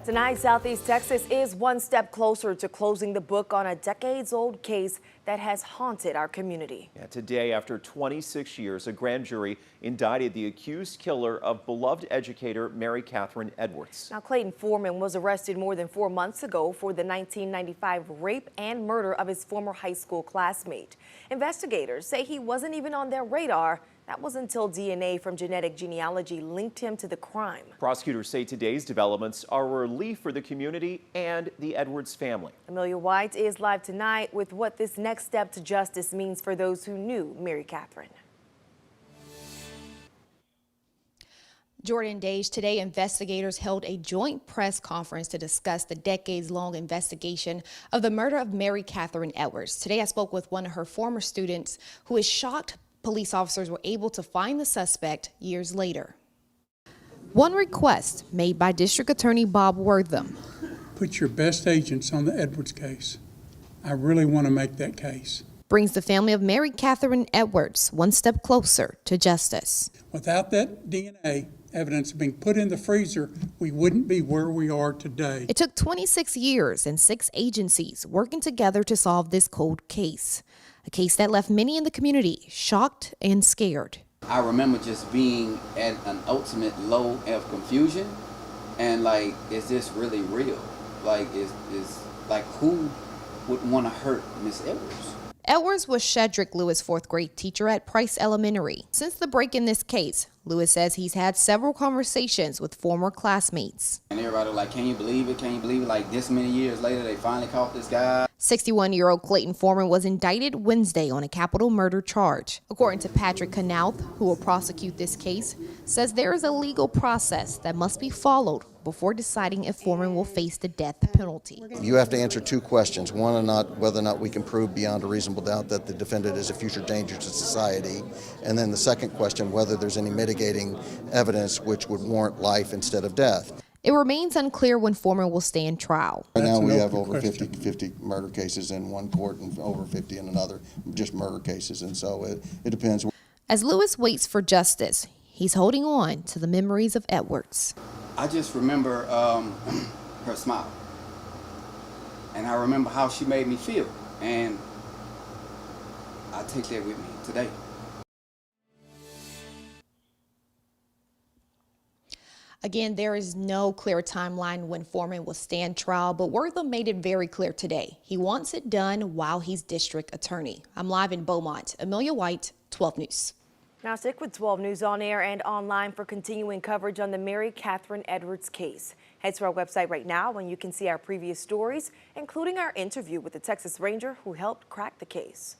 Tonight, Southeast Texas is one step closer to closing the book on a decades-old case that has haunted our community. Yeah, today, after 26 years, a grand jury indicted the accused killer of beloved educator Mary Catherine Edwards. Now, Clayton Foreman was arrested more than 4 months ago for the 1995 rape and murder of his former high school classmate. Investigators say he wasn't even on their radar. That was until DNA from genetic genealogy linked him to the crime. Prosecutors say today's developments are a relief for the community and the Edwards family. Amelia White is live tonight with what this next step to justice means for those who knew Mary Catherine. Jordan Dage, today investigators held a joint press conference to discuss the decades-long investigation of the murder of Mary Catherine Edwards. Today I spoke with one of her former students who is shocked police officers were able to find the suspect years later. One request made by District Attorney Bob Wortham. Put your best agents on the Edwards case. I really want to make that case. Brings the family of Mary Catherine Edwards one step closer to justice. Without that DNA evidence being put in the freezer, we wouldn't be where we are today. It took 26 years and 6 agencies working together to solve this cold case. A case that left many in the community shocked and scared. I remember just being at an ultimate low of confusion and like, is this really real? Like, is like, who would want to hurt Miss Edwards? Edwards was Shedrick Lewis' 4th grade teacher at Price Elementary. Since the break in this case, Lewis says he's had several conversations with former classmates. And everybody was like, can you believe it? Can you believe it? Like, this many years later, they finally caught this guy. 61-year-old Clayton Foreman was indicted Wednesday on a capital murder charge. According to Patrick Knauth, who will prosecute this case, says there is a legal process that must be followed before deciding if Foreman will face the death penalty. You have to answer 2 questions. One, whether or not we can prove beyond a reasonable doubt that the defendant is a future danger to society. And then the second question, whether there's any mitigating evidence which would warrant life instead of death. It remains unclear when Foreman will stand trial. Right now we have over 50 murder cases in one court and over 50 in another, just murder cases. And so it depends. As Lewis waits for justice, he's holding on to the memories of Edwards. I just remember her smile. And I remember how she made me feel. And I take that with me today. Again, there is no clear timeline when Foreman will stand trial, but Wortham made it very clear today. He wants it done while he's district attorney. I'm live in Beaumont. Amelia White, 12 News. Now stick with 12 News on air and online for continuing coverage on the Mary Catherine Edwards case. Head to our website right now and you can see our previous stories, including our interview with the Texas Ranger who helped crack the case.